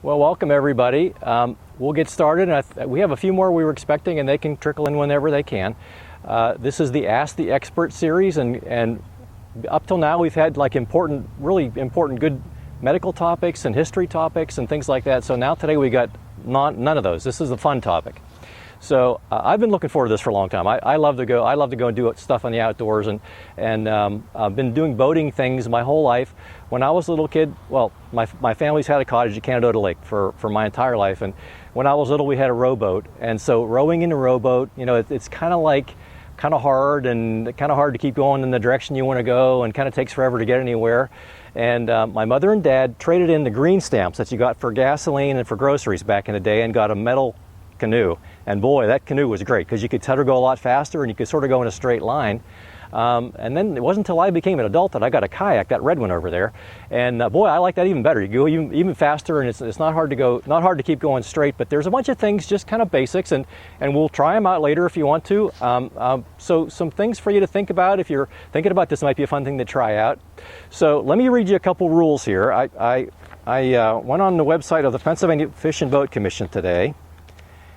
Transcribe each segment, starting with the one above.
Well, welcome everybody. We'll get started. We have a few more we were expecting, and they can trickle in whenever they can. This is the Ask the Expert series, and up till now we've had like really important, good medical topics and history topics and things like that. So now today we got none of those. This is a fun topic. So I've been looking forward to this for a long time. I love to go. I love to go and do stuff in the outdoors, and I've been doing boating things my whole life. When I was a little kid, well, my family's had a cottage at Conneaut Lake for my entire life, and when I was little, we had a rowboat, and so rowing in a rowboat, you know, it's kind of hard to keep going in the direction you want to go, and kind of takes forever to get anywhere. And my mother and dad traded in the green stamps that you got for gasoline and for groceries back in the day, and got a metal canoe. And boy, that canoe was great because you could tell her to go a lot faster, and you could sort of go in a straight line. And then it wasn't until I became an adult that I got a kayak, that red one over there. And boy, I like that even better. You go even faster, and it's not hard to keep going straight. But there's a bunch of things, just kind of basics, and we'll try them out later if you want to. So some things for you to think about if you're thinking about this. Might be a fun thing to try out. So let me read you a couple rules here. I went on the website of the Pennsylvania Fish and Boat Commission today.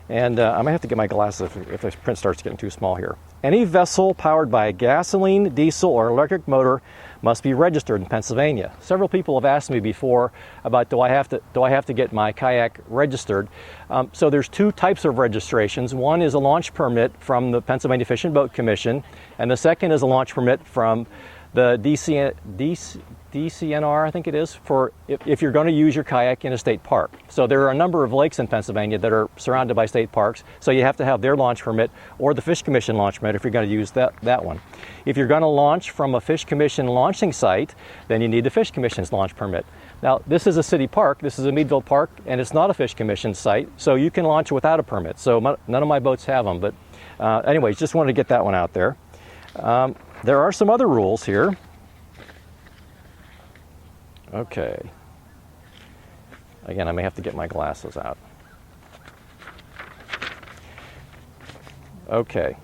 And I might have to get my glasses if the print starts getting too small here. Any vessel powered by a gasoline, diesel, or electric motor must be registered in Pennsylvania. Several people have asked me before about do I have to get my kayak registered. So there's two types of registrations. One is a launch permit from the Pennsylvania Fish and Boat Commission, and the second is a launch permit from the DCNR, I think it is, for if you're going to use your kayak in a state park. So there are a number of lakes in Pennsylvania that are surrounded by state parks, so you have to have their launch permit or the Fish Commission launch permit if you're going to use that one. If you're going to launch from a Fish Commission launching site, then you need the Fish Commission's launch permit. Now, this is a city park, this is a Meadville Park, and it's not a Fish Commission site, so you can launch without a permit. So none of my boats have them, but anyways, just wanted to get that one out there. There are some other rules here. Okay. Again, I may have to get my glasses out. Okay.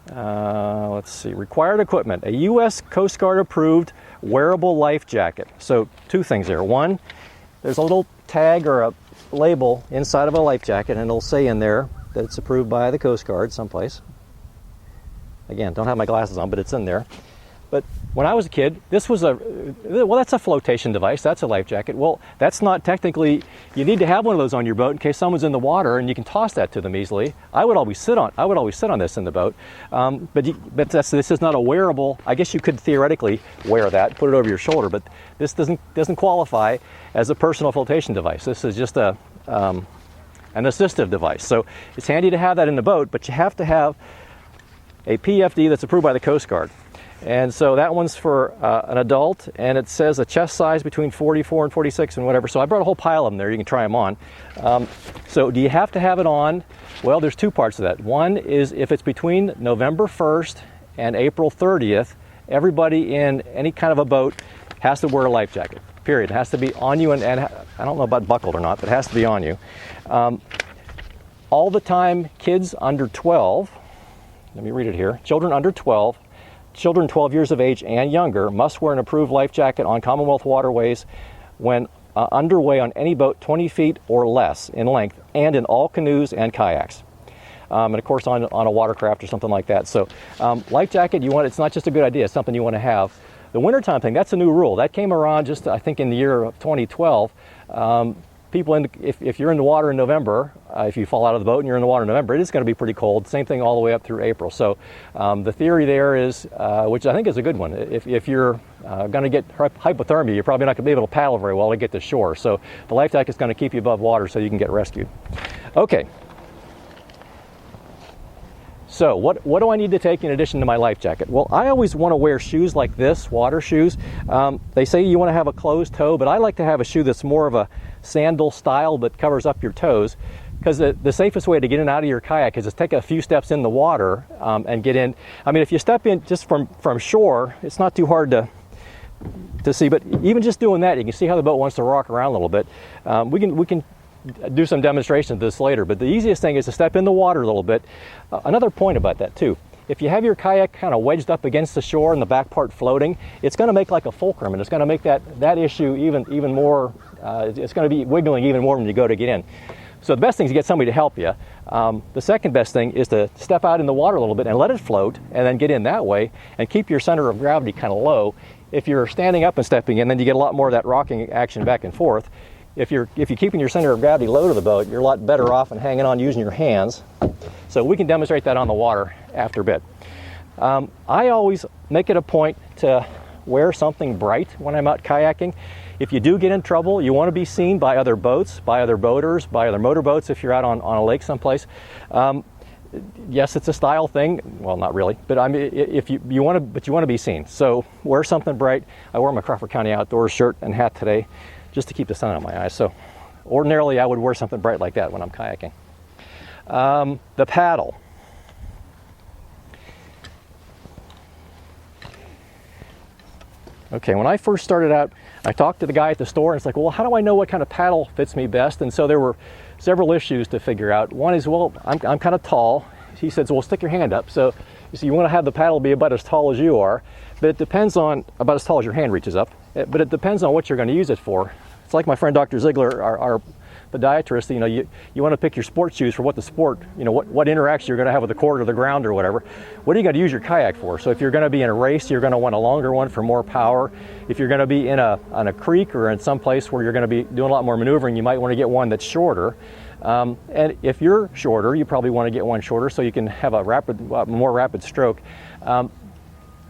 Let's see. Required equipment. A U.S. Coast Guard approved wearable life jacket. So two things there. One, there's a little tag or a label inside of a life jacket, and it'll say in there that it's approved by the Coast Guard someplace. Again, don't have my glasses on, but it's in there. But when I was a kid, this was that's a flotation device, that's a life jacket. Well, that's not technically, you need to have one of those on your boat in case someone's in the water, and you can toss that to them easily. I would always sit on this in the boat. But this is not a wearable. I guess you could theoretically wear that, put it over your shoulder, but this doesn't qualify as a personal flotation device. This is just an assistive device. So it's handy to have that in the boat, but you have to have a PFD that's approved by the Coast Guard. And so that one's for an adult, and it says a chest size between 44 and 46 and whatever. So I brought a whole pile of them there. You can try them on. So do you have to have it on? Well, there's two parts of that. One is if it's between November 1st and April 30th, everybody in any kind of a boat has to wear a life jacket, period. It has to be on you, and I don't know about buckled or not, but it has to be on you. All the time, kids under 12, let me read it here, children under 12, children 12 years of age and younger must wear an approved life jacket on Commonwealth waterways when underway on any boat 20 feet or less in length, and in all canoes and kayaks. And of course on a watercraft or something like that. So life jacket, it's not just a good idea, it's something you want to have. The wintertime thing, that's a new rule. That came around just, I think, in the year of 2012. People, if you're in the water in November, if you fall out of the boat and you're in the water in November, it is going to be pretty cold. Same thing all the way up through April. So the theory there is, which I think is a good one, if you're going to get hypothermia, you're probably not going to be able to paddle very well to get to shore. So the life jacket is going to keep you above water so you can get rescued. Okay. So what do I need to take in addition to my life jacket? Well, I always want to wear shoes like this, water shoes. They say you want to have a closed toe, but I like to have a shoe that's more of a sandal style but covers up your toes, because the safest way to get in and out of your kayak is to take a few steps in the water and get in. I mean, if you step in just from shore, it's not too hard to see, but even just doing that, you can see how the boat wants to rock around a little bit. We can do some demonstration of this later, but the easiest thing is to step in the water a little bit. Another point about that too, if you have your kayak kind of wedged up against the shore and the back part floating, it's going to make like a fulcrum, and it's going to make that issue even more It's going to be wiggling even more when you go to get in. So the best thing is to get somebody to help you. The second best thing is to step out in the water a little bit and let it float, and then get in that way, and keep your center of gravity kind of low. If you're standing up and stepping in, then you get a lot more of that rocking action back and forth. If you're keeping your center of gravity low to the boat, you're a lot better off and hanging on using your hands. So we can demonstrate that on the water after a bit. I always make it a point to wear something bright when I'm out kayaking. If you do get in trouble, you want to be seen by other boats, by other boaters, by other motorboats if you're out on a lake someplace. Yes, it's a style thing. Well, not really, but I mean, if you want to be seen. So wear something bright. I wore my Crawford County Outdoors shirt and hat today, just to keep the sun out of my eyes. So ordinarily I would wear something bright like that when I'm kayaking. The paddle. Okay, when I first started out, I talked to the guy at the store, and it's like, well, how do I know what kind of paddle fits me best? And so there were several issues to figure out. One is, well, I'm kind of tall. He said, so well, stick your hand up. So you want to have the paddle be about as tall as you are, but it depends on, about as tall as your hand reaches up, but it depends on what you're going to use it for. It's like my friend Dr. Ziegler, our podiatrist, you want to pick your sports shoes for what the sport, what interaction you're going to have with the court or the ground or whatever. What are you going to use your kayak for? So if you're going to be in a race, you're going to want a longer one for more power. If you're going to be on a creek or in some place where you're going to be doing a lot more maneuvering, you might want to get one that's shorter. And if you're shorter, you probably want to get one shorter so you can have a more rapid stroke.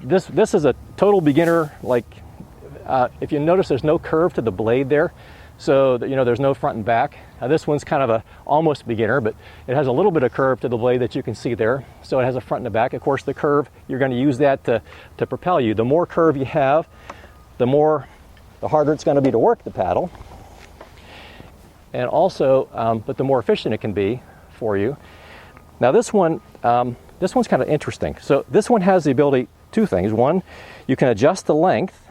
This is a total beginner, if you notice there's no curve to the blade there, so there's no front and back. This one's kind of a almost beginner, but it has a little bit of curve to the blade that you can see there. So it has a front and a back. Of course, the curve, you're going to use that to propel you. The more curve you have, the harder it's going to be to work the paddle. And also, but the more efficient it can be for you. Now this one's kind of interesting. So this one has the ability, two things. One, you can adjust the length.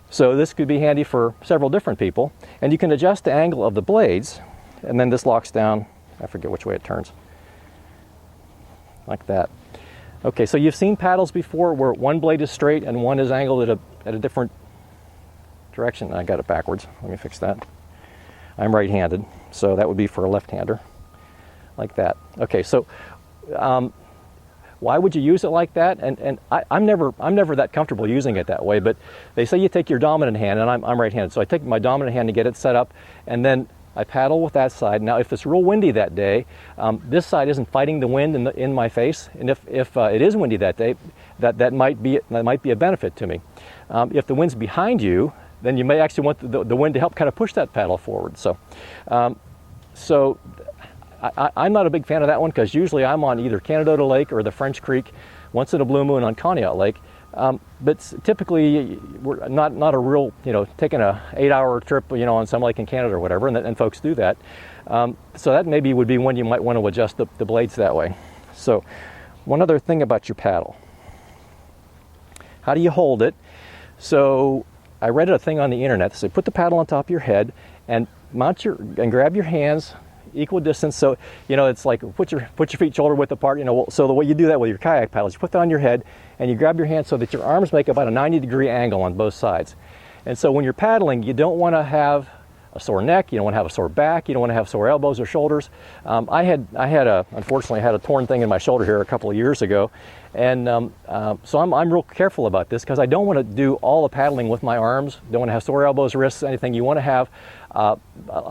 So this could be handy for several different people. And you can adjust the angle of the blades, and then this locks down, I forget which way it turns, like that. Okay, so you've seen paddles before where one blade is straight and one is angled at a different direction. I got it backwards. Let me fix that. I'm right-handed, so that would be for a left-hander, like that. Okay, so why would you use it like that? And I'm never that comfortable using it that way, but they say you take your dominant hand, and I'm right-handed, so I take my dominant hand to get it set up, and then I paddle with that side. Now, if it's real windy that day, this side isn't fighting the wind in my face, and if it is windy that day, that might be a benefit to me. If the wind's behind you, then you may actually want the wind to help kind of push that paddle forward. So, I'm not a big fan of that one because usually I'm on either Conneaut Lake or the French Creek, once in a blue moon on Conneaut Lake. But typically we're not a real, taking a 8-hour trip, on some lake in Canada or whatever, and folks do that. So that maybe would be when you might want to adjust the blades that way. So one other thing about your paddle. How do you hold it? So I read a thing on the internet that said put the paddle on top of your head and grab your hands equal distance. So it's like put your feet shoulder width apart. So the way you do that with your kayak paddle is you put that on your head and you grab your hands so that your arms make about a 90-degree angle on both sides. And so when you're paddling, you don't want to have a sore neck, you don't want to have a sore back, you don't want to have sore elbows or shoulders. Unfortunately, I had a torn thing in my shoulder here a couple of years ago, and so I'm real careful about this because I don't want to do all the paddling with my arms. Don't want to have sore elbows, wrists, anything. You want to have a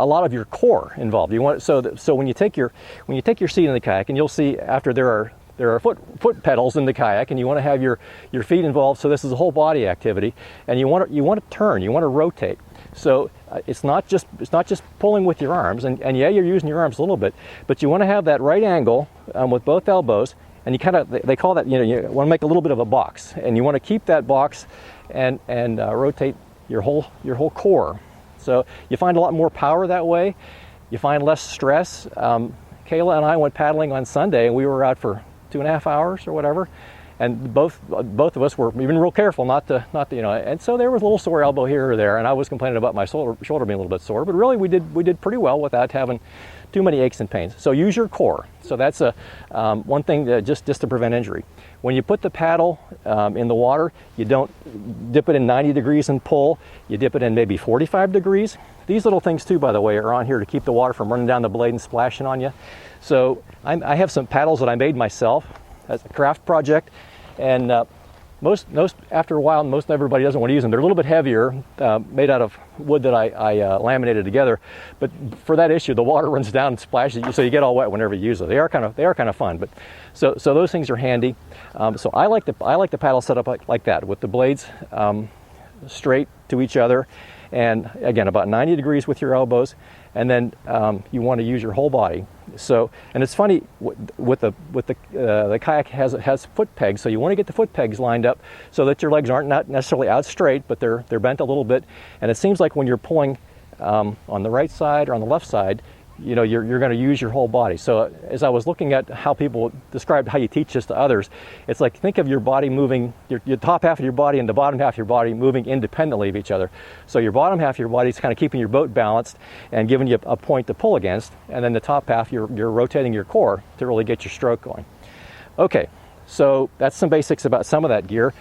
lot of your core involved. You want so when you take your seat in the kayak, and you'll see after there are foot pedals in the kayak, and you want to have your feet involved. So this is a whole body activity, and you want to turn, you want to rotate. So it's not just pulling with your arms, and yeah, you're using your arms a little bit, but you want to have that right angle with both elbows, and they call that, you want to make a little bit of a box, and you want to keep that box and rotate your whole core. So you find a lot more power that way. You find less stress. Kayla and I went paddling on Sunday, and we were out for 2.5 hours or whatever, and both of us were even real careful not to and so there was a little sore elbow here or there, and I was complaining about my shoulder being a little bit sore, but really we did pretty well without having too many aches and pains. So use your core. So that's one thing just to prevent injury. When you put the paddle in the water, you don't dip it in 90 degrees and pull. You dip it in maybe 45 degrees. These little things too, by the way, are on here to keep the water from running down the blade and splashing on you. So I have some paddles that I made myself as a craft project, and most after a while, most everybody doesn't want to use them. They're a little bit heavier, made out of wood that I laminated together. But for that issue, the water runs down and splashes you, so you get all wet whenever you use it. They are kind of fun. But so those things are handy. So I like the paddle set up like that, with the blades straight to each other, and again about 90 degrees with your elbows, and then you want to use your whole body. So, and it's funny with the kayak has foot pegs, so you want to get the foot pegs lined up so that your legs aren't not necessarily out straight, but they're bent a little bit. And it seems like when you're pulling on the right side or on the left side, you're going to use your whole body. So as I was looking at how people described how you teach this to others, it's like, think of your body moving, your top half of your body and the bottom half of your body moving independently of each other. So your bottom half of your body is kind of keeping your boat balanced and giving you a point to pull against, and then the top half you're rotating your core to really get your stroke going. Okay, so that's some basics about some of that gear.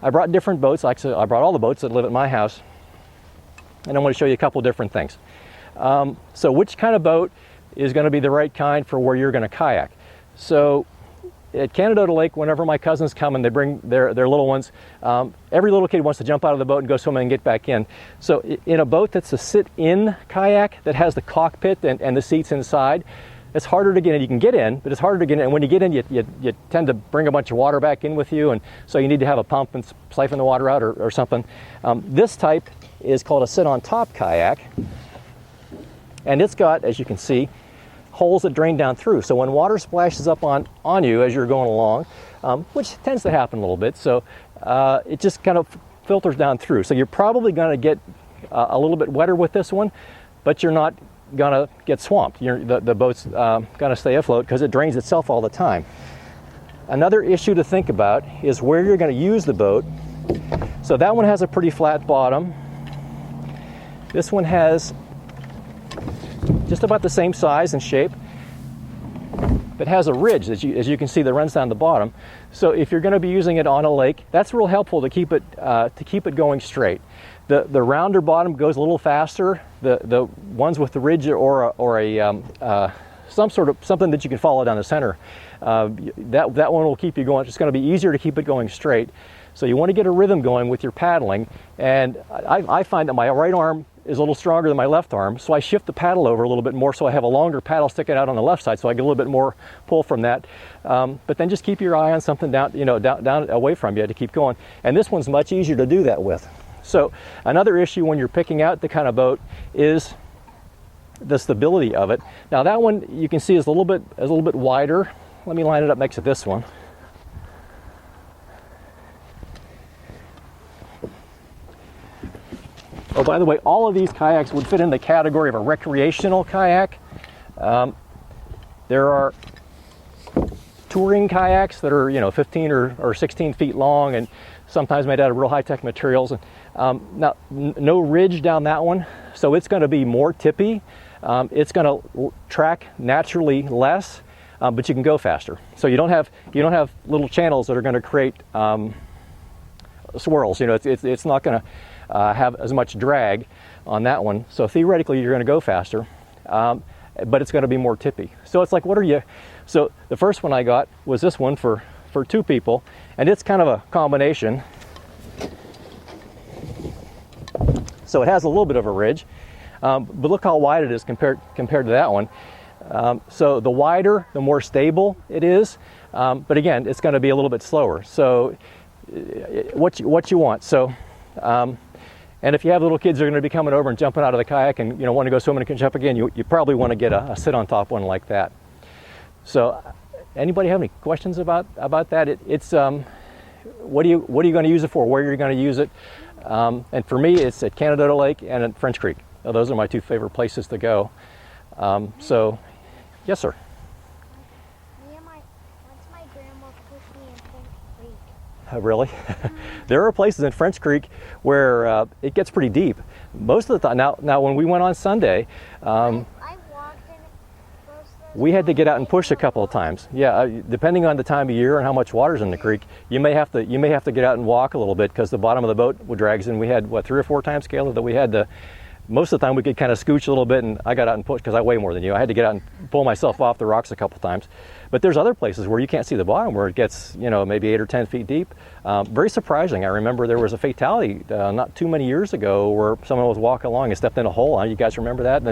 I brought different boats. Like I brought all the boats that live at my house, and I want to show you a couple different things. So which kind of boat is going to be the right kind for where you're going to kayak? So at Conneaut Lake, whenever my cousins come and they bring their little ones, every little kid wants to jump out of the boat and go swimming and get back in. So in a boat that's a sit-in kayak that has the cockpit and the seats inside, it's harder to get in. You can get in, but it's harder to get in. And when you get in, you tend to bring a bunch of water back in with you, and so you need to have a pump and siphon the water out or something. This type is called a sit-on-top kayak. And it's got, as you can see, holes that drain down through. So when water splashes up on you as you're going along, which tends to happen a little bit, so it just kind of filters down through. So you're probably going to get a little bit wetter with this one, but you're not going to get swamped. The boat's going to stay afloat because it drains itself all the time. Another issue to think about is where you're going to use the boat. So that one has a pretty flat bottom. This one has just about the same size and shape, but has a ridge, as you can see, that runs down the bottom. So if you're going to be using it on a lake, that's real helpful to keep it going straight. The rounder bottom goes a little faster. The ones with the ridge or something that you can follow down the center, that one will keep you going. It's going to be easier to keep it going straight. So you want to get a rhythm going with your paddling, and I find that my right arm is a little stronger than my left arm, so I shift the paddle over a little bit more, so I have a longer paddle sticking out on the left side, so I get a little bit more pull from that. But then just keep your eye on something down away from you to keep going. And this one's much easier to do that with. So another issue when you're picking out the kind of boat is the stability of it. Now that one you can see is a little bit wider. Let me line it up next to this one. Oh, by the way, all of these kayaks would fit in the category of a recreational kayak. There are touring kayaks that are 15 or 16 feet long and sometimes made out of real high-tech materials. And now, no ridge down that one, so it's going to be more tippy. It's going to track naturally less, but you can go faster. So you don't have little channels that are going to create swirls. It's not going to have as much drag on that one. So theoretically, you're going to go faster, but it's going to be more tippy. So it's like, so the first one I got was this one for two people, and it's kind of a combination. So it has a little bit of a ridge, but look how wide it is compared to that one. So the wider, the more stable it is, but again, it's going to be a little bit slower. So what you want. So and if you have little kids that are going to be coming over and jumping out of the kayak and want to go swimming and jump again, you probably want to get a sit on top one like that. So anybody have any questions about that? It's what are you going to use it for? Where you're going to use it? And for me, it's at Conneaut Lake and at French Creek. Those are my two favorite places to go. So, yes, sir. Once my grandma pushed me in French Creek. really. There are places in French Creek where it gets pretty deep. Most of the time, now when we went on Sunday, I walked in we had to get out and push a couple of times. Yeah, depending on the time of year and how much water's in the creek, you may have to get out and walk a little bit because the bottom of the boat would drag. And we had what, 3 or 4 times, Kayla, that we had to. Most of the time we could kind of scooch a little bit, and I got out and pushed because I weigh more than you. I had to get out and pull myself off the rocks a couple times. But there's other places where you can't see the bottom, where it gets, maybe 8 or 10 feet deep. Very surprising. I remember there was a fatality not too many years ago where someone was walking along and stepped in a hole. You guys remember that?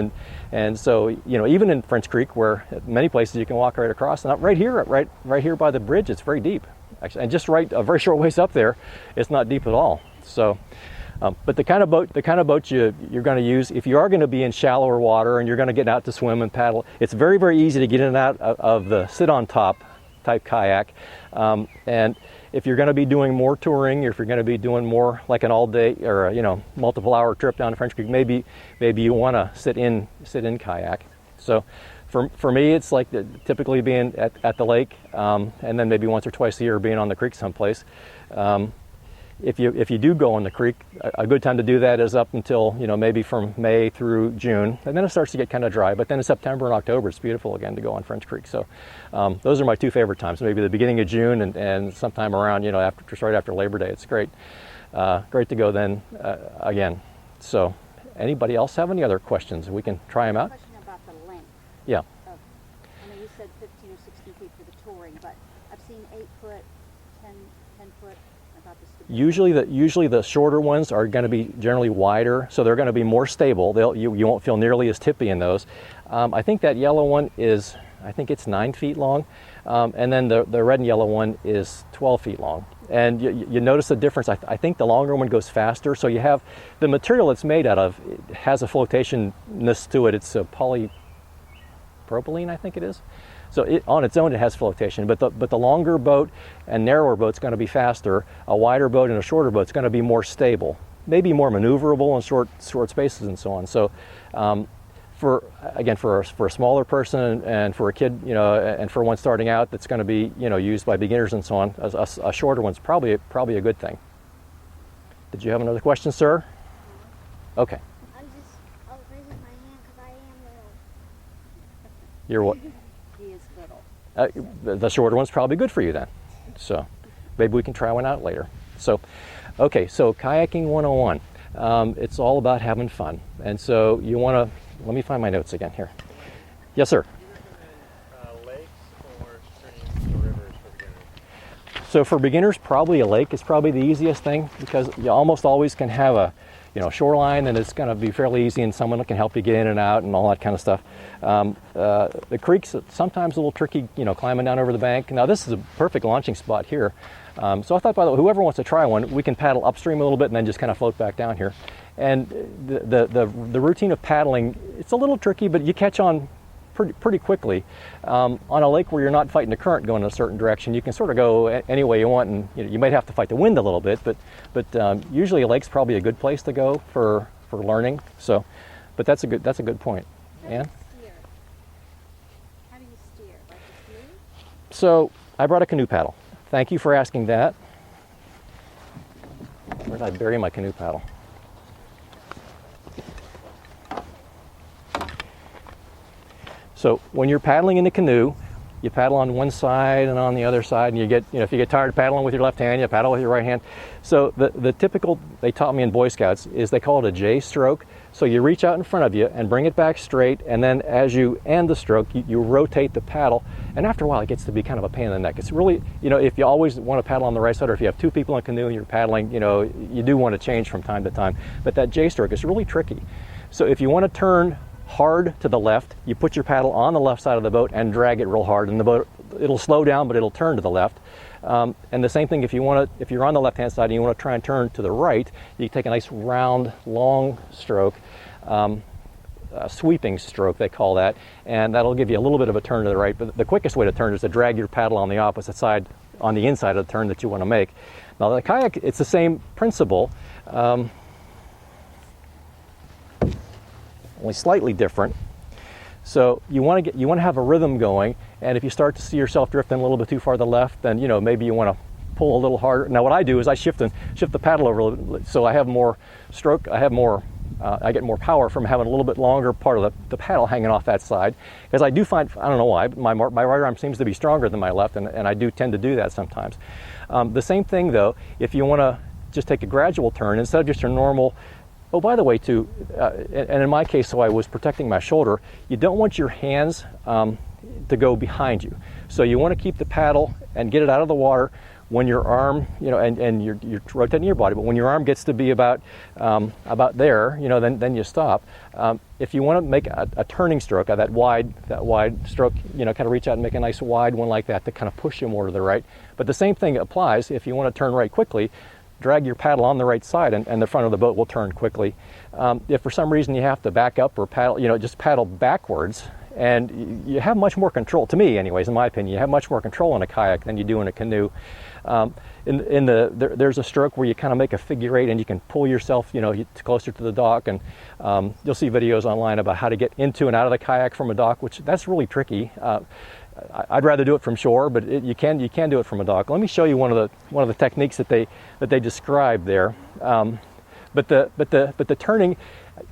And so, even in French Creek, where many places you can walk right across, and right here by the bridge, it's very deep, actually. And just a very short ways up there, it's not deep at all. So. But the kind of boat you're going to use, if you are going to be in shallower water and you're going to get out to swim and paddle, it's very, very easy to get in and out of the sit-on-top type kayak. And if you're going to be doing more touring, or if you're going to be doing more like an all-day or multiple-hour trip down to French Creek, maybe you want to sit in kayak. So for me, it's like typically being at the lake, and then maybe once or twice a year being on the creek someplace. If you do go on the creek, a good time to do that is up until, maybe from May through June, and then it starts to get kind of dry. But then in September and October, it's beautiful again to go on French Creek. So those are my 2 favorite times. Maybe the beginning of June and sometime around, right after Labor Day. It's great to go then again. So anybody else have any other questions? We can try them out. Question about the length. Yeah. I know you said 15 or 16 feet for the touring, but I've seen 8 foot, 10 foot. Usually the shorter ones are going to be generally wider, so they're going to be more stable. You won't feel nearly as tippy in those. I think that yellow one is, I think it's 9 feet long, and then the red and yellow one is 12 feet long. And you notice the difference. I think the longer one goes faster, so you have the material it's made out of, it has a flotationness to it. It's a polypropylene, I think it is. So on its own, it has flotation, but the longer boat and narrower boat's going to be faster. A wider boat and a shorter boat's going to be more stable, maybe more maneuverable in short spaces and so on. So, for a smaller person and for a kid, and for one starting out, that's going to be used by beginners and so on. A shorter one's probably a good thing. Did you have another question, sir? Okay. I was raising my hand because I am little. You're what? The shorter one's probably good for you then. So maybe we can try one out later. So, okay, so kayaking 101. It's all about having fun. And so you want to, let me find my notes again here. Yes, sir. Do you recommend lakes or streams or rivers for beginners? So for beginners, probably a lake is probably the easiest thing, because you almost always can have a shoreline, and it's going to be fairly easy, and someone can help you get in and out and all that kind of stuff. The creeks, sometimes a little tricky, climbing down over the bank. Now this is a perfect launching spot here. So I thought, by the way, whoever wants to try one, we can paddle upstream a little bit and then just kind of float back down here. And the routine of paddling, it's a little tricky, but you catch on pretty quickly. On a lake where you're not fighting the current going in a certain direction, you can sort of go any way you want, and you might have to fight the wind a little bit, but usually a lake's probably a good place to go for learning. So, but that's a good point. Ann? How do you steer? Like a canoe? So I brought a canoe paddle. Thank you for asking that. Where did I bury my canoe paddle? So when you're paddling in the canoe, you paddle on one side and on the other side, and you get, if you get tired paddling with your left hand, you paddle with your right hand. So the typical, they taught me in Boy Scouts, is they call it a J stroke. So you reach out in front of you and bring it back straight, and then as you end the stroke, you rotate the paddle, and after a while it gets to be kind of a pain in the neck. It's really, if you always want to paddle on the right side, or if you have 2 people in a canoe and you're paddling, you do want to change from time to time. But that J stroke is really tricky. So if you want to turn hard to the left, you put your paddle on the left side of the boat and drag it real hard, and the boat, it'll slow down, but it'll turn to the left. And the same thing if you're on the left hand side and you want to try and turn to the right, you take a nice round, long stroke, a sweeping stroke they call that, and that'll give you a little bit of a turn to the right. But the quickest way to turn is to drag your paddle on the opposite side, on the inside of the turn that you want to make. Now the kayak, it's the same principle. Only slightly different. So you want to have a rhythm going, and if you start to see yourself drifting a little bit too far to the left, then maybe you want to pull a little harder. Now what I do is I shift the paddle over a little bit, so I have more stroke. I get more power from having a little bit longer part of the paddle hanging off that side. Because I do find, I don't know why, my right arm seems to be stronger than my left, and I do tend to do that sometimes. The same thing though, if you want to just take a gradual turn instead of just your normal. Oh, by the way, too, and in my case, so I was protecting my shoulder, you don't want your hands to go behind you. So you want to keep the paddle and get it out of the water when your arm, and you're rotating your body, but when your arm gets to be about there, then you stop. If you want to make a turning stroke, that wide stroke, kind of reach out and make a nice wide one like that to kind of push you more to the right. But the same thing applies if you want to turn right quickly. Drag your paddle on the right side and the front of the boat will turn quickly. If for some reason you have to back up or paddle, just paddle backwards, and you have much more control, to me anyways, in my opinion, you have much more control in a kayak than you do in a canoe. There's a stroke where you kind of make a figure eight and you can pull yourself, closer to the dock, and you'll see videos online about how to get into and out of the kayak from a dock, which that's really tricky. I'd rather do it from shore, but you can do it from a dock. Let me show you one of the techniques that they describe there. But the turning,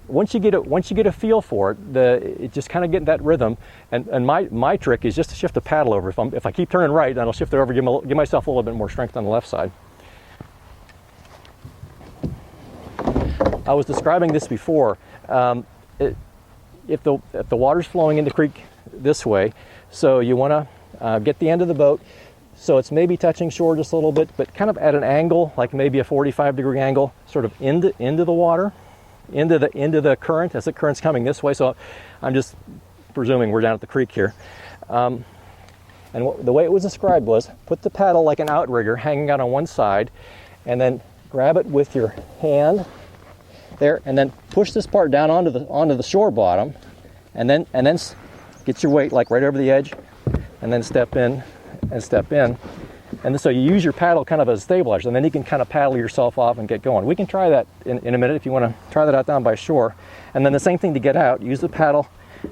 once you get a feel for it, it just kind of getting that rhythm. And my trick is just to shift the paddle over. If I keep turning right, then I'll shift it over, give myself a little bit more strength on the left side. I was describing this before. If the water's flowing in the creek this way, so you want to get the end of the boat so it's maybe touching shore just a little bit, but kind of at an angle, like maybe a 45-degree angle, sort of into the water, into the current as the current's coming this way. So I'm just presuming we're down at the creek here. And the way it was described was put the paddle like an outrigger hanging out on one side, and then grab it with your hand there, and then push this part down onto the shore bottom, and then get your weight like right over the edge, and then step in and step in. And so you use your paddle kind of as a stabilizer, and then you can kind of paddle yourself off and get going. We can try that in a minute if you want to try that out down by shore. And then the same thing to get out. Use the paddle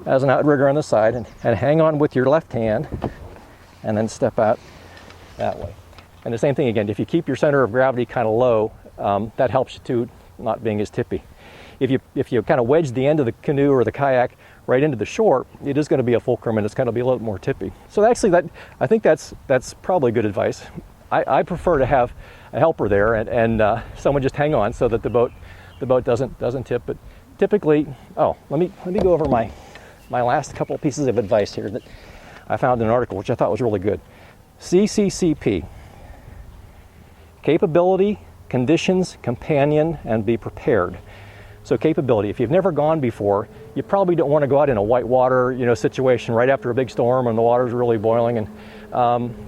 as an outrigger on the side and hang on with your left hand, and then step out that way. And the same thing again, if you keep your center of gravity kind of low, that helps you too, not being as tippy. If you kind of wedge the end of the canoe or the kayak right into the shore, it is going to be a fulcrum and it's going to be a little more tippy. So actually, I think that's probably good advice. I prefer to have a helper there and someone just hang on so that the boat doesn't tip. But typically, let me go over my last couple of pieces of advice here that I found in an article, which I thought was really good. CCCP: capability, conditions, companion, and be prepared. So capability, if you've never gone before, you probably don't want to go out in a whitewater, situation right after a big storm and the water's really boiling. And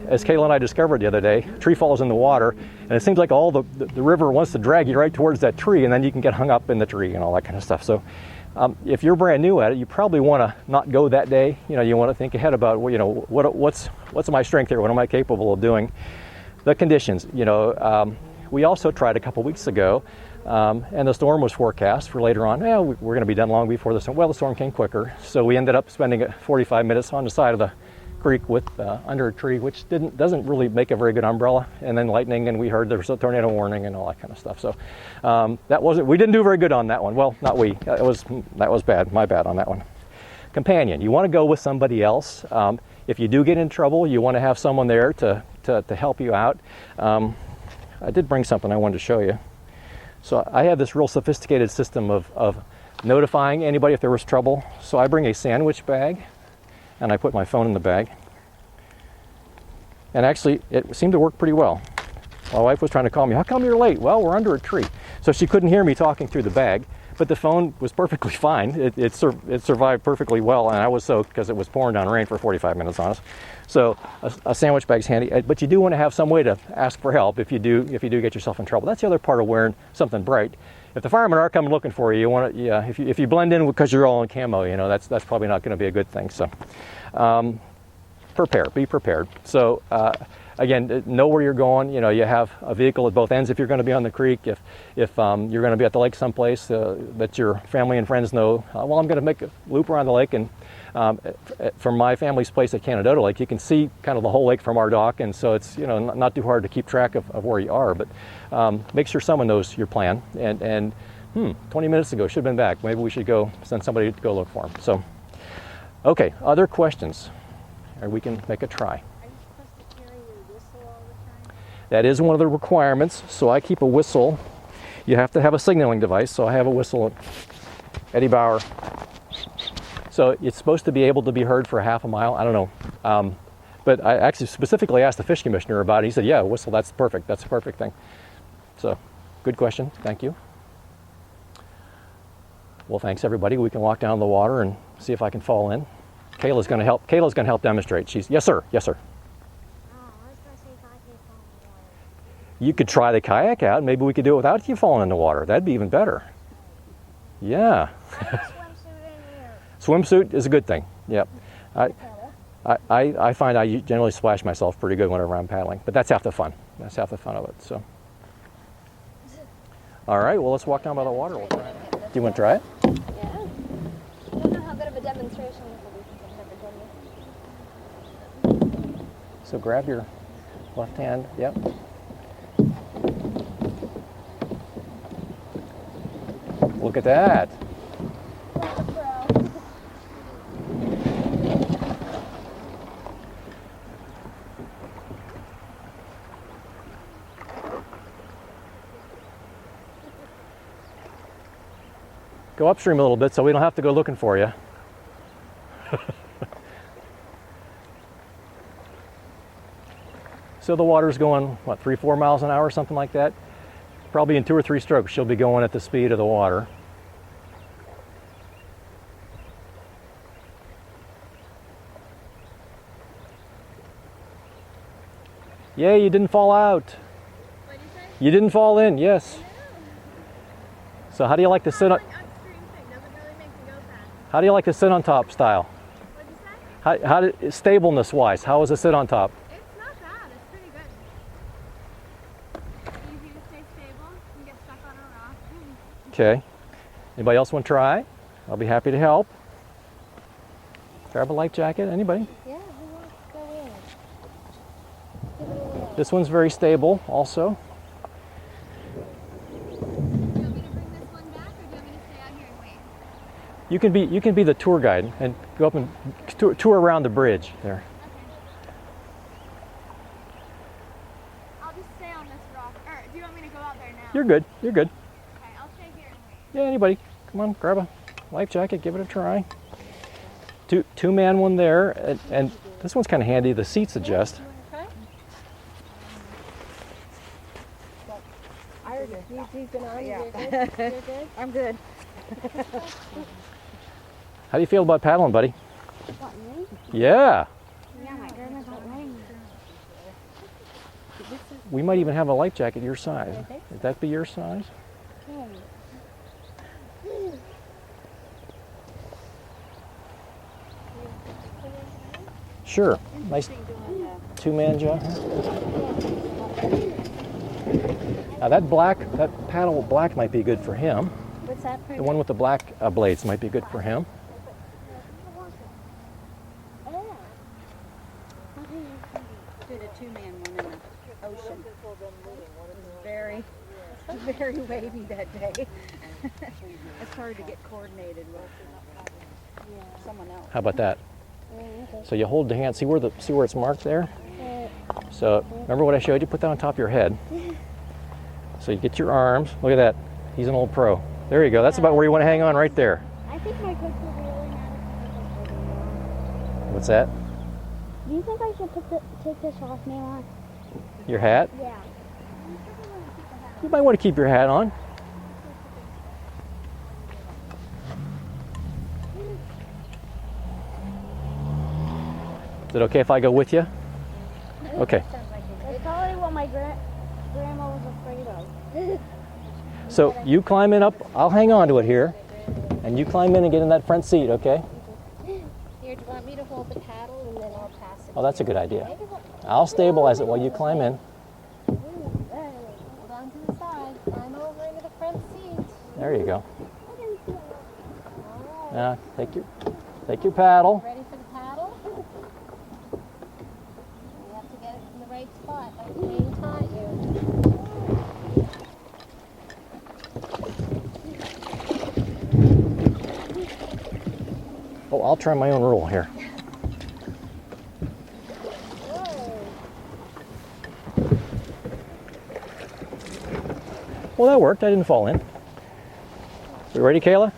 as Kayla and I discovered the other day, a tree falls in the water, and it seems like all the river wants to drag you right towards that tree, and then you can get hung up in the tree and all that kind of stuff. So if you're brand new at it, you probably want to not go that day. You want to think ahead about, what's my strength here? What am I capable of doing? The conditions, we also tried a couple weeks ago. And the storm was forecast for later on. We're going to be done long before the storm. Well, the storm came quicker, so we ended up spending 45 minutes on the side of the creek with under a tree, which doesn't really make a very good umbrella. And then lightning, and we heard there was a tornado warning and all that kind of stuff. So we didn't do very good on that one. Well, not we. That was bad. My bad on that one. Companion. You want to go with somebody else. If you do get in trouble, you want to have someone there to help you out. I did bring something I wanted to show you. So I have this real sophisticated system of notifying anybody if there was trouble. So I bring a sandwich bag, and I put my phone in the bag. And actually, it seemed to work pretty well. My wife was trying to call me. How come you're late? Well, we're under a tree. So she couldn't hear me talking through the bag, but the phone was perfectly fine. It survived perfectly well, and I was soaked because it was pouring down rain for 45 minutes on us. So a sandwich bag's handy, but you do want to have some way to ask for help if you do get yourself in trouble. That's the other part of wearing something bright. If the firemen are coming looking for you, if you blend in because you're all in camo, that's probably not going to be a good thing. So be prepared. So again, know where you're going. You have a vehicle at both ends if you're going to be on the creek. If you're going to be at the lake someplace that your family and friends know, I'm going to make a loop around the lake, and From my family's place at Conneaut Lake, you can see kind of the whole lake from our dock, and so it's not too hard to keep track of where you are. But make sure someone knows your plan. And 20 minutes ago, should have been back. Maybe we should go send somebody to go look for him. So, okay, other questions? Or we can make a try. Are you supposed to carry your whistle all the time? That is one of the requirements. So I keep a whistle. You have to have a signaling device. So I have a whistle, Eddie Bauer. So it's supposed to be able to be heard for a half a mile. I don't know. But I actually specifically asked the fish commissioner about it. He said, yeah, whistle, that's perfect. That's a perfect thing. So good question. Thank you. Well, thanks everybody. We can walk down the water and see if I can fall in. Kayla's going to help. Kayla's going to help demonstrate. Yes, sir. Yes, sir. Oh, I was going to say if I could fall in the water. You could try the kayak out. Maybe we could do it without you falling in the water. That'd be even better. Yeah. I have a swimsuit in here. Swimsuit is a good thing. Yep. I find I generally splash myself pretty good whenever I'm paddling, but that's half the fun. That's half the fun of it. So. All right. Well, let's walk down by the water. We'll try it. Do you want to try it? Yeah. I don't know how good of a demonstration this will be since I've never done this. So grab your left hand. Yep. Look at that. Like a pro. Go upstream a little bit so we don't have to go looking for you. So the water's going, what, 3-4 miles an hour, something like that? Probably in 2 or 3 strokes, she'll be going at the speed of the water. Yeah, you didn't fall out. What did you say? You didn't fall in, yes. So how do you like to sit on, Upstream thing doesn't really make me go fast. how do you like to sit on top style? What did you say? How stableness wise, how is it sit on top? It's not bad. It's pretty good. Easy to stay stable and get stuck on a rock. Okay. Anybody else want to try? I'll be happy to help. Grab a life jacket, anybody? Yeah, who wants to go in? Give it a whirl. This one's very stable also. Do you want me to bring this one back or do you want me to stay out here and wait? You can be the tour guide and go up and tour around the bridge there. Okay. I'll just stay on this rock. Or do you want me to go out there now? You're good. You're good. Okay, I'll stay here and wait. Yeah, anybody. Come on, grab a life jacket, give it a try. Two-man one there, and this one's kind of handy. The seats adjust. Okay. I already. You've been on. Yeah. You're good. You're good. I'm good. How do you feel about paddling, buddy? What, me? Yeah. Yeah, my grandma's not wearing We might even have a life jacket your size. Would that be your size? Okay. Sure. Nice two-man job. Now that paddle black might be good for him. What's that for? The one with the black blades might be good for him. Oh. Did a two-man one in the ocean. It was very, very wavy that day. It's hard to get coordinated with someone else. How about that? So you hold the hand. See where it's marked there? So remember what I showed you? Put that on top of your head. So you get your arms. Look at that. He's an old pro. There you go. That's about where you want to hang on right there. I think my coach will be really mad if I take this What's that? off. Do you think I should take this off now? Your hat? Yeah. You might want to keep your hat on. Is it okay if I go with you? Okay. That's probably what my grandma was afraid of. So you climb in up. I'll hang on to it here. And you climb in and get in that front seat, okay? Here, do you want me to hold the paddle and then I'll pass it? Oh, that's a good idea. I'll stabilize it while you climb in. Hold on to the side. Climb over into the front seat. There you go. All right. Now take your Take your paddle. Ready for the paddle? You have to get it in the right spot, like Jane taught you. Oh, I'll try my own rule here. Well, that worked. I didn't fall in. You ready, Kayla?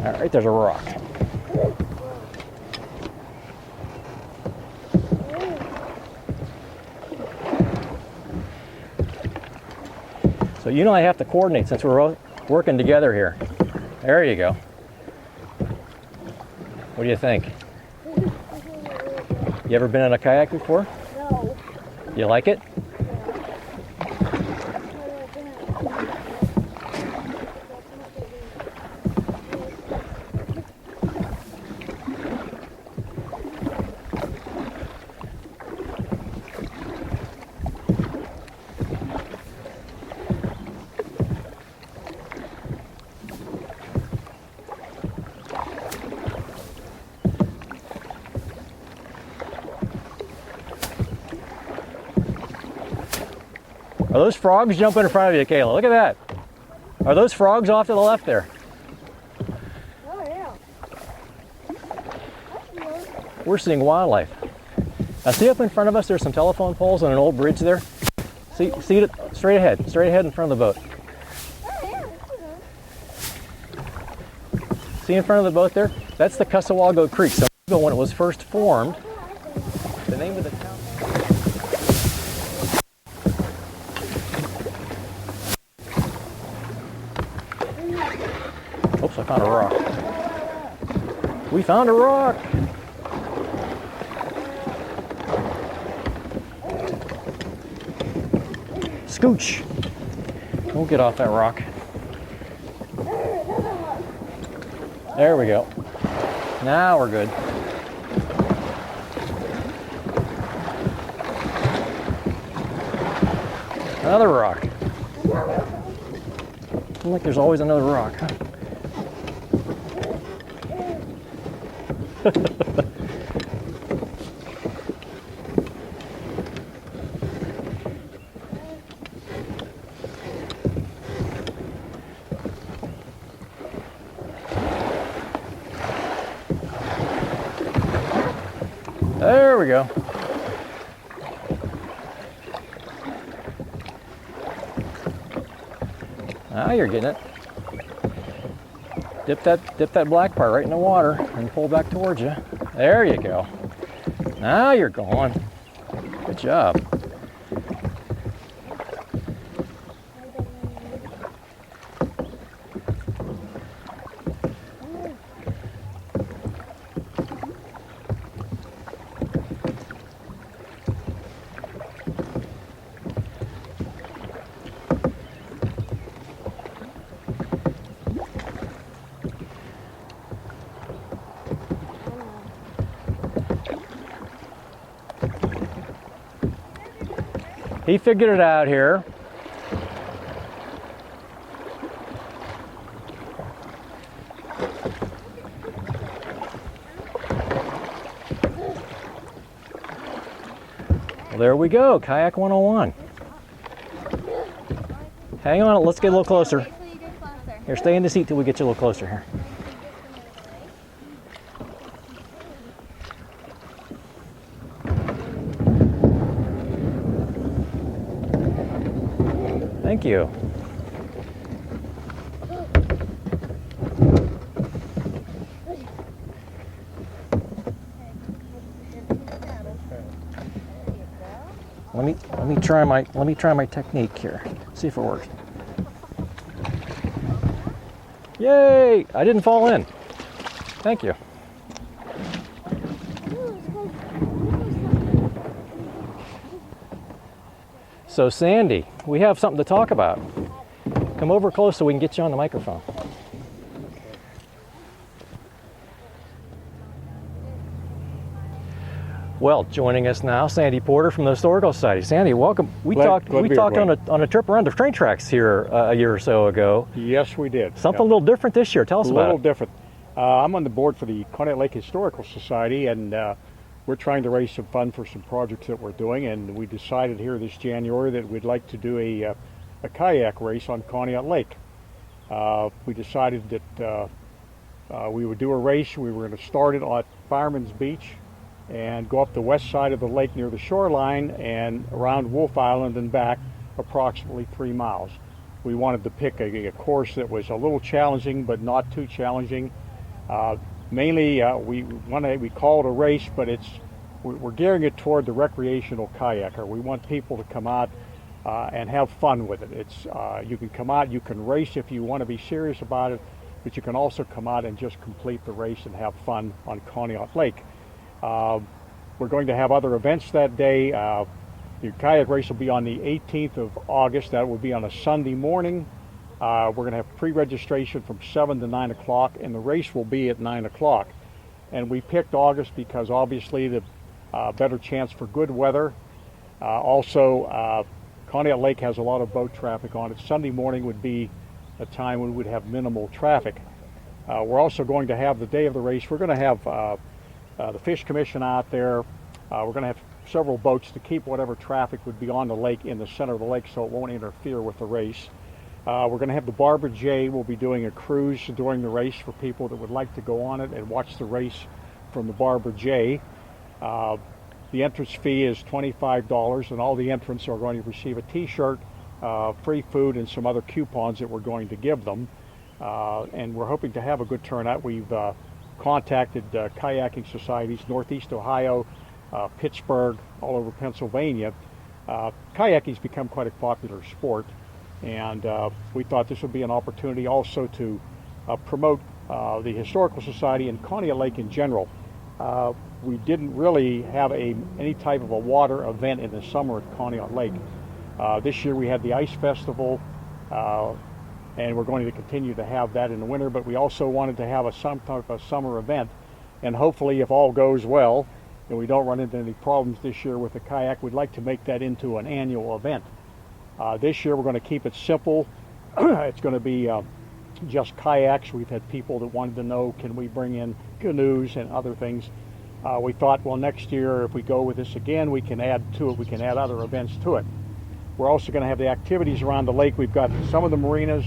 All right, there's a rock. So you know I have to coordinate since we're working together here. There you go. What do you think? You ever been in a kayak before? No. You like it? Are those frogs jumping in front of you, Kayla? Look at that. Are those frogs off to the left there? Oh, yeah. We're seeing wildlife. Now see up in front of us, there's some telephone poles and an old bridge there. See it straight ahead in front of the boat. Oh, yeah. See in front of the boat there? That's the Cusawago Creek. So when it was first formed, the name of the town. Oops, I found a rock. We found a rock. Scooch. Don't get off that rock. There we go. Now we're good. Another rock. Seems like there's always another rock, huh? There we go. Now you're getting it. Dip that black part right in the water and pull back towards you. There you go. Now you're going. Good job. He figured it out here. Well, there we go, Kayak 101. Hang on, let's get a little closer. Wait till you get closer. Here, stay in the seat till we get you a little closer here. Thank you. Let me try my technique here. See if it works. Yay! I didn't fall in. Thank you. So Sandy, we have something to talk about. Come over close so we can get you on the microphone. Well, joining us now, Sandy Porter from the Historical Society. Sandy, welcome. We Glad to be here, talked Duane. on a trip around the train tracks here a year or so ago. Yes, we did. Something a little different this year. Tell us A about little it. different. I'm on the board for the Conneaut Lake Historical Society, and we're trying to raise some funds for some projects that we're doing. And we decided here this January that we'd like to do a kayak race on Conneaut Lake. We decided that we would do a race. We were going to start it at Fireman's Beach and go up the west side of the lake near the shoreline and around Wolf Island and back approximately 3 miles. We wanted to pick a course that was a little challenging but not too challenging. Mainly we call it a race, but we're gearing it toward the recreational kayaker. We want people to come out and have fun with it. You can come out, you can race if you want to be serious about it, but you can also come out and just complete the race and have fun on Conneaut Lake. We're going to have other events that day. The kayak race will be on the 18th of August. That will be on a Sunday morning. We're going to have pre-registration from 7 to 9 o'clock, and the race will be at 9 o'clock. And we picked August because obviously the better chance for good weather. Also, Conneaut Lake has a lot of boat traffic on it. Sunday morning would be a time when we would have minimal traffic. We're also going to have the day of the race. We're going to have the Fish Commission out there. We're going to have several boats to keep whatever traffic would be on the lake in the center of the lake so it won't interfere with the race. We're going to have the Barbara J. We'll be doing a cruise during the race for people that would like to go on it and watch the race from the Barbara J. The entrance fee is $25, and all the entrants are going to receive a t-shirt, free food, and some other coupons that we're going to give them. And we're hoping to have a good turnout. We've contacted kayaking societies, Northeast Ohio, Pittsburgh, all over Pennsylvania. Kayaking's become quite a popular sport, and we thought this would be an opportunity also to promote the Historical Society and Conneaut Lake in general. We didn't really have any type of a water event in the summer at Conneaut Lake. This year we had the Ice Festival, and we're going to continue to have that in the winter, but we also wanted to have some type of summer event, and hopefully if all goes well and we don't run into any problems this year with the kayak, we'd like to make that into an annual event. This year we're going to keep it simple. It's going to be just kayaks. We've had people that wanted to know, can we bring in canoes and other things. We thought, well, next year if we go with this again, we can add to it, we can add other events to it. We're also going to have the activities around the lake. We've got some of the marinas.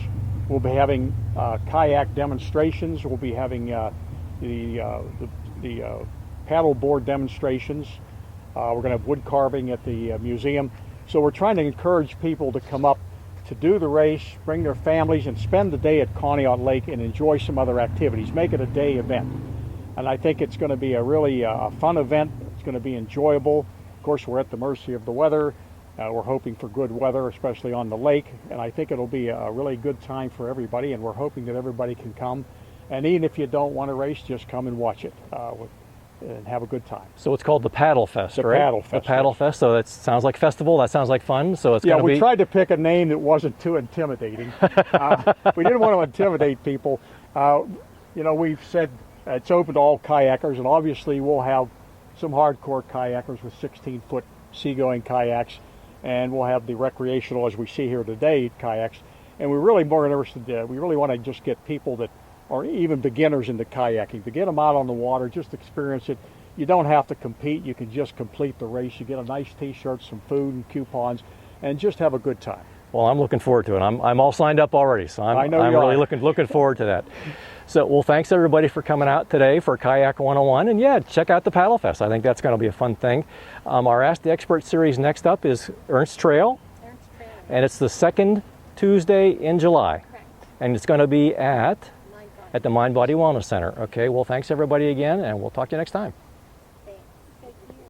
We'll be having kayak demonstrations. We'll be having the paddle board demonstrations. We're going to have wood carving at the museum. So we're trying to encourage people to come up to do the race, bring their families, and spend the day at Conneaut Lake and enjoy some other activities. Make it a day event. And I think it's going to be a really fun event. It's going to be enjoyable. Of course, we're at the mercy of the weather. We're hoping for good weather, especially on the lake, and I think it'll be a really good time for everybody, and we're hoping that everybody can come. And even if you don't want to race, just come and watch it and have a good time. So it's called the Paddlefest, right? Paddlefest. The Paddlefest. So that sounds like festival. That sounds like fun. So it's going to be. Yeah, we tried to pick a name that wasn't too intimidating. We didn't want to intimidate people. We've said it's open to all kayakers, and obviously we'll have some hardcore kayakers with 16-foot seagoing kayaks, and we'll have the recreational, as we see here today, kayaks. And we're really more interested, we really want to just get people that are even beginners into kayaking, to get them out on the water, just experience it. You don't have to compete, you can just complete the race. You get a nice t-shirt, some food and coupons, and just have a good time. Well, I'm looking forward to it. I'm all signed up already, so I'm really looking forward to that. So, well, thanks everybody for coming out today for Kayak 101, and yeah, check out the Paddlefest. I think that's going to be a fun thing. Our Ask the Expert series next up is Ernst Trail, and it's the second Tuesday in July. Correct. And it's going to be at the Mind Body Wellness Center. Okay, well, thanks everybody again, and we'll talk to you next time.